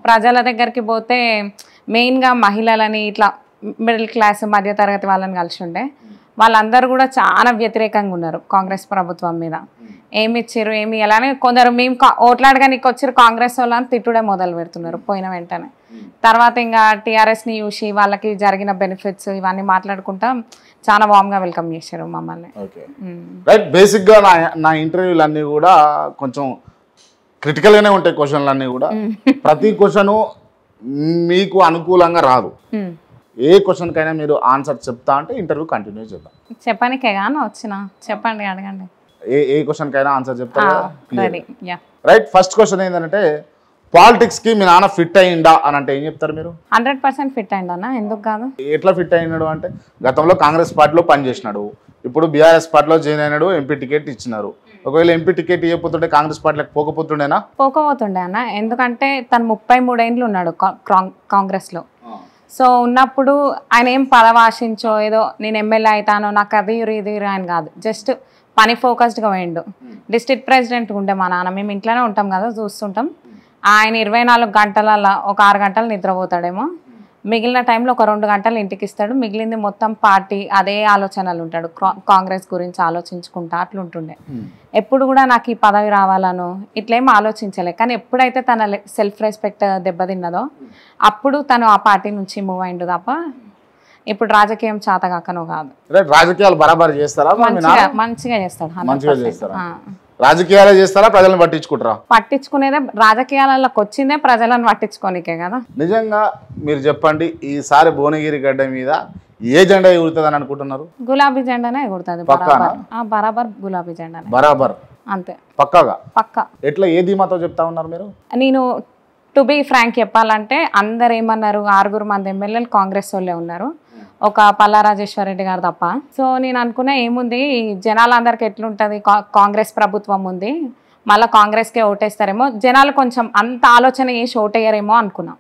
ప్రజల దగ్గరికి పోతే మెయిన్గా మహిళలని ఇట్లా మిడిల్ క్లాస్ మధ్యతరగతి వాళ్ళని కలిసి ఉండే వాళ్ళందరూ కూడా చాలా వ్యతిరేకంగా ఉన్నారు కాంగ్రెస్ ప్రభుత్వం మీద. ఏమి ఇచ్చారు ఏమి ఎలానే కొందరు మేము ఓట్లాడగానికి వచ్చారు కాంగ్రెస్ వాళ్ళని తిట్టుడే మొదలు పెడుతున్నారు పోయిన వెంటనే. తర్వాత ఇంకా టీఆర్ఎస్ని చూసి వాళ్ళకి జరిగిన బెనిఫిట్స్ ఇవన్నీ మాట్లాడుకుంటా చాలా వామ్గా వెల్కమ్ చేశారు మమ్మల్ని. రైట్, బేసిక్గా నా ఇంటర్వ్యూలు అన్నీ కూడా కొంచెం క్రిటికల్గానే ఉంటాయి క్వశ్చన్లు అన్నీ కూడా. ప్రతి క్వశ్చను మీకు అనుకూలంగా రాదు. ఏ క్వశ్చన్కైనా మీరు ఆన్సర్ చెప్తా అంటే ఇంటర్వ్యూ కంటిన్యూ చేద్దాం. చెప్పడానికే కానీ వచ్చిన చెప్పండి అడగండి. ఏ క్వశ్చన్కైనా ఆన్సర్ చెప్తారా? రైట్, ఫస్ట్ క్వశ్చన్ ఏంటంటే పాలిటిక్స్కి మీ నాన్న ఫిట్ అయ్యిందా అని అంటే ఏం చెప్తారు మీరు? 100% ఫిట్ అయ్యిందన్న, ఎందుకు కాదు. ఎట్లా ఫిట్ అయినాడు అంటే గతంలో కాంగ్రెస్ పార్టీలో పనిచేసినాడు, ఇప్పుడు బీఆర్ఎస్ పార్టీలో జాయిన్ అయినాడు, ఎంపీ టికెట్ ఇచ్చినారు. ఒకవేళ ఎంపీ టికెట్ ఇవ్వకపోతుంటే కాంగ్రెస్ పార్టీలకు పోకపోతుండేనా? పోకపోతుండే అన్న, ఎందుకంటే తను 33 ఏళ్ళు ఉన్నాడు కాంగ్రెస్లో. సో ఉన్నప్పుడు ఆయన ఏం పదవి ఆశించో ఏదో నేను ఎమ్మెల్యే అవుతానో నాకు అది ఇది ఆయన కాదు, జస్ట్ పని ఫోకస్డ్గా పోయిండు. డిస్ట్రిక్ట్ ప్రెసిడెంట్ ఉండే మా నాన్న, మేము ఇంట్లోనే ఉంటాం కదా చూస్తుంటాం. ఆయన 24 గంటలలో ఒక 6 గంటలు నిద్రపోతాడేమో, మిగిలిన టైంలో ఒక 2 గంటలు ఇంటికి ఇస్తాడు. మిగిలింది మొత్తం పార్టీ అదే ఆలోచనలు ఉంటాడు, కాంగ్రెస్ గురించి ఆలోచించుకుంటా అట్లుంటుండే. ఎప్పుడు కూడా నాకు ఈ పదవి రావాలను ఇట్లేం ఆలోచించలే. కానీ ఎప్పుడైతే తన సెల్ఫ్ రెస్పెక్ట్ దెబ్బతిన్నదో అప్పుడు తను ఆ పార్టీ నుంచి మూవ్ అయిండు తప్ప ఇప్పుడు రాజకీయం చేతగాకనో కాదు. రాజకీయాలు బరాబర్ చేస్తారా? మంచిగా చేస్తాడు. రాజకీయాలు చేస్తారా, ప్రజలను పట్టించుకుంటారా? పట్టించుకునేదే, రాజకీయాలకు వచ్చిందే ప్రజలను పట్టించుకోనికే కదా. నిజంగా మీరు చెప్పండి, ఈసారి భువనగిరి గడ్డ మీద ఏ జెండా ఎగురుతుంది అని అనుకుంటున్నారు? గులాబీ జెండానే ఎగురుతుంది. బరాబర్ గులాబీ జెండా బరాబర్ అంతే, పక్కాగా. పక్కా. ఎట్లా ఏ ధీమాతో చెప్తా ఉన్నారు మీరు? నేను టు బీ ఫ్రాంక్ చెప్పాలంటే అందరు ఏమన్నారు, 6 మంది ఎమ్మెల్యేలు కాంగ్రెస్ వాళ్ళే ఉన్నారు, ఒక పల్లా రాజేశ్వర రెడ్డి గారు తప్ప. సో నేను అనుకున్నా ఏముంది జనాలందరికి ఎట్లుంటుంది, కాంగ్రెస్ ప్రభుత్వం ఉంది మళ్ళీ కాంగ్రెస్కే ఓటేస్తారేమో, జనాలు కొంచెం అంత ఆలోచన చేసి ఓటేయరేమో అనుకున్నాం.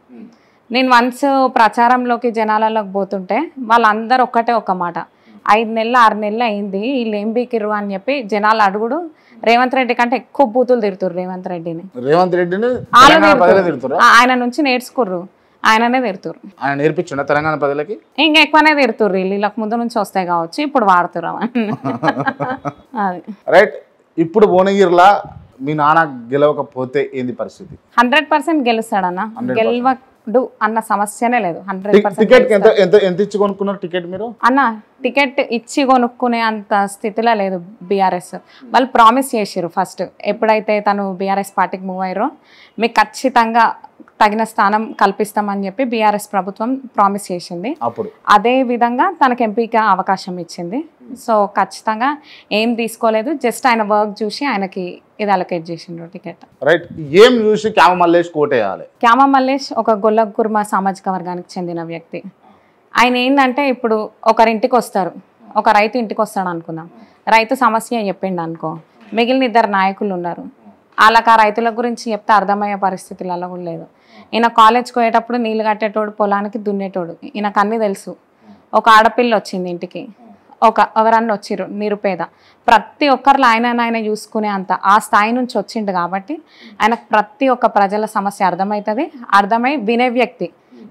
నేను వన్స్ ప్రచారంలోకి జనాలలోకి పోతుంటే వాళ్ళందరూ ఒక మాట, 5 నెలలు 6 నెలలు అయింది వీళ్ళు ఏం బీకిర్రు అని చెప్పి జనాలు అడుగుడు. రేవంత్ రెడ్డి కంటే ఎక్కువ బూతులు తిడుతుర్రు రేవంత్ రెడ్డిని. ఆయన నుంచి నేర్చుకుర్రు, ఆయననే తిడుతుర్రు. ఆయన నేర్పించుండ తెలంగాణ ప్రజలకి ఇంకా ఎక్కువనే తిడుతుర్రు, వీళ్ళకి ముందు నుంచి వస్తాయి కావచ్చు ఇప్పుడు వాడుతుర్రు అది. రైట్, ఇప్పుడు భువనగిరిలా మీ నాన్న గెలవకపోతే ఏంది పరిస్థితి? 100% గెలుస్తాడన్న, గెలవడు అన్న సమస్యనే లేదు. 100%. టికెట్ ఎంత ఇచ్చి కొనుక్కున్నారు టికెట్ మీరు? అన్న టికెట్ ఇచ్చి కొనుక్కునే అంత స్థితిలో లేదు బీఆర్ఎస్. వాళ్ళు ప్రామిస్ చేసిర్రు ఫస్ట్, ఎప్పుడైతే తను బీఆర్ఎస్ పార్టీకి మూవ్ అయ్యారో మీకు ఖచ్చితంగా తగిన స్థానం కల్పిస్తామని చెప్పి బీఆర్ఎస్ ప్రభుత్వం ప్రామిస్ చేసింది. అదే విధంగా తనకు ఎంపీగా అవకాశం ఇచ్చింది. సో ఖచ్చితంగా ఏం తీసుకోలేదు, జస్ట్ ఆయన వర్క్ చూసి ఆయనకి ఇది అలొకేట్ చేసిండ్రు టికెట్. రైట్, ఏం చూసి క్యామ మల్లేష్ కోటేయాలి? క్యామ మల్లేష్ ఒక గొల్ల కుర్మ సామాజిక వర్గానికి చెందిన వ్యక్తి. ఆయన ఏంటంటే ఇప్పుడు ఒకరింటికి వస్తారు, ఒక రైతు ఇంటికి వస్తాడు అనుకుందాం, రైతు సమస్య చెప్పిండు అనుకో, మిగిలిన 2 నాయకులు ఉన్నారు, వాళ్ళకి ఆ రైతుల గురించి చెప్తే అర్థమయ్యే పరిస్థితులలో కూడా లేదు. ఈయన కాలేజ్కి పోయేటప్పుడు నీళ్ళు కట్టేటోడు, పొలానికి దున్నేటోడు, ఈయనకు అన్నీ తెలుసు. ఒక ఆడపిల్ల వచ్చింది ఇంటికి, ఎవరన్నా వచ్చిర్రు నిరుపేద, ప్రతి ఒక్కరిలో ఆయన చూసుకునే అంత ఆ స్థాయి నుంచి వచ్చిండు కాబట్టి ఆయనకు ప్రతి ఒక్క ప్రజల సమస్య అర్థమవుతుంది, అర్థమై వినే వ్యక్తి.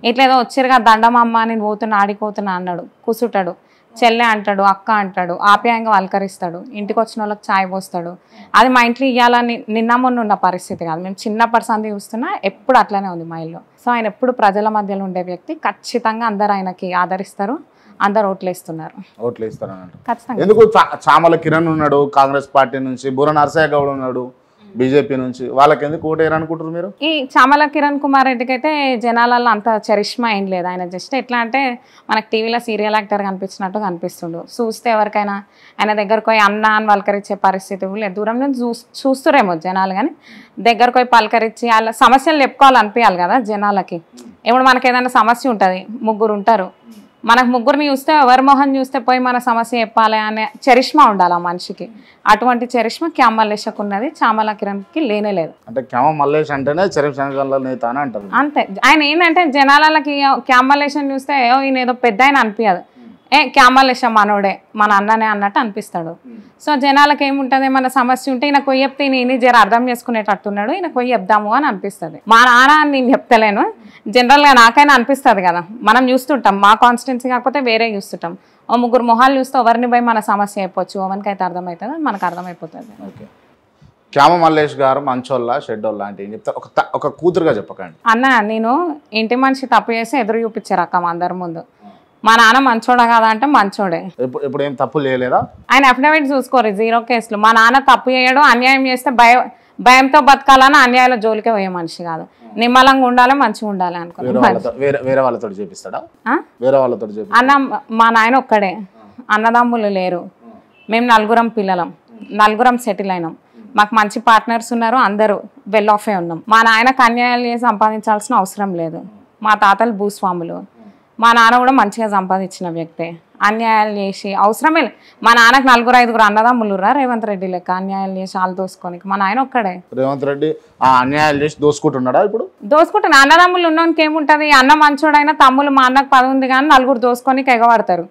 ఇట్లేదో వచ్చిరుగా దండమమ్మ నేను పోతున్నా ఆడిపోతున్నా అన్నాడు, కూసుంటాడు, చెల్లె అంటాడు, అక్క అంటాడు, ఆప్యాయంగా వల్కరిస్తాడు, ఇంటికి వచ్చిన వాళ్ళకి ఛాయ్ పోస్తాడు. అది మా ఇంట్లో ఇవ్వాలని నిన్న మొన్న ఉన్న పరిస్థితి కాదు, మేము చిన్నప్పటి సంది చూస్తున్నా ఎప్పుడు అట్లనే ఉంది మా ఇల్లు. సో ఆయన ఎప్పుడు ప్రజల మధ్యలో ఉండే వ్యక్తి, ఖచ్చితంగా అందరు ఆయనకి ఆదరిస్తారు, అందరు ఓట్లేస్తున్నారు. ఖచ్చితంగా. ఎందుకు చామల కిరణ్ ఉన్నాడు కాంగ్రెస్ పార్టీ నుంచి, బూర నరసయ్య గౌడ్ ఉన్నాడు బీజేపీ నుంచి, వాళ్ళకి ఎందుకు ఓటేయారు అనుకుంటారు మీరు? ఈ చామల కిరణ్ కుమార్ రెడ్డికి అయితే జనాలలో అంత చరిష్మా ఏం లేదు. ఆయన జస్ట్ ఎట్లా అంటే మనకు టీవీలో సీరియల్ యాక్టర్ కనిపించినట్టు కనిపిస్తుండు, చూస్తే ఎవరికైనా ఆయన దగ్గరకు పోయి అన్న అని పలకరించే పరిస్థితి లేదు. దూరం నుంచి చూస్తురేమో జనాలు, కానీ దగ్గరకు పోయి పలకరించి వాళ్ళ సమస్యలు చెప్పుకోవాలనిపించాలి కదా జనాలకి. ఇప్పుడు మనకి ఏదైనా సమస్య ఉంటుంది, 3 ఉంటారు, మనకు 3ని చూస్తే ఎవరి మొహం చూస్తే పోయి మన సమస్య చెప్పాలి అనే చరిష్మా ఉండాలి ఆ మనిషికి. అటువంటి చరిష్మా క్యామ మల్లేష్కి ఉన్నది, చామల కిరణ్కి లేనే లేదు. అంటే క్యామ మల్లేష్ అంటేనే నేత అని అంటారు. అంతే, ఆయన ఏంటంటే జనాలకి క్యామ మల్లేష్ని చూస్తే ఈయన ఏదో పెద్ద ఆయన అనిపించదు, క్యామ మల్లేష్ మనోడే మన అన్ననే అన్నట్టు అనిపిస్తాడు. సో జనాలకు ఏముంటుంది, మన సమస్య ఉంటే ఈయన కొయ్యి చెప్తే ఈయన జర అర్థం చేసుకునేటట్టున్నాడు, ఈయన కొయ్యి చెప్దాము అని అనిపిస్తుంది. మా నాన్న అని నేను చెప్తలేను, జనరల్గా నాకైనా అనిపిస్తుంది కదా. మనం చూస్తుంటాం, మా కాన్స్టిట్యున్సీ కాకపోతే వేరే చూస్తుంటాం. ఓ ముగ్గురు మొహాలు చూస్తే ఎవరిని పోయి మన సమస్య అయిపోవచ్చు, ఎవరికైతే అర్థమవుతుంది మనకు అర్థమైపోతుంది. ఓకే. క్యామ మల్లేష్ గారు మంచోళ్ళ షెడ్డోళ్ళ అంటే ఏం చెప్తారు? ఒక కూతురుగా చెప్పకండి. అన్న నేను ఇంటి మనిషి తప్పు చేసి ఎదురు చూపించారు అక్క అందరి ముందు. మా నాన్న మంచోడా కదా అంటే మంచోడే. ఇప్పుడు ఏం తప్పు చేయలేదా? ఆయన అఫిడవిట్ చూసుకోరు 0 కేసులు. మా నాన్న తప్పు చేయడు, అన్యాయం చేస్తే భయంతో బతకాలని అన్యాయంలో జోలికే పోయే మనిషి కాదు. నిమ్మలంగా ఉండాలి, మంచిగా ఉండాలి అనుకున్నాను. వేరే వాళ్ళతో చేపిస్తాడా? వేరే వాళ్ళతో అన్న మా నాయన ఒక్కడే, అన్నదమ్ములు లేరు. మేము 4 పిల్లలం, 4 సెటిల్ అయినాం. మాకు మంచి పార్ట్నర్స్ ఉన్నారు, అందరూ వెల్ ఆఫే ఉన్నాం. మా నాయనకు అన్యాయాలు చేసి సంపాదించాల్సిన అవసరం లేదు. మా తాతలు భూస్వాములు, మా నాన్న కూడా మంచిగా సంపాదించిన వ్యక్తే. అన్యాయాలు చేసి అవసరమే లేదు. మా నాన్నకు 4-5 అన్నదమ్ములు రా రేవంత్ రెడ్డి లెక్క అన్యాయాలు చేసి వాళ్ళు దోసుకోనికి. మా నాయన ఒక్కడే. రేవంత్ రెడ్డి అన్యాయాలు చేసి దోసుకుంటున్నాడా? ఇప్పుడు దోసుకుంటున్నా. అన్నదమ్ములు ఉన్నోనికి ఏముంటది, అన్న మంచోడైనా తమ్ములు మా అన్నకు 10 ఉంది కానీ 4 దోసుకొని ఎగబడతారు.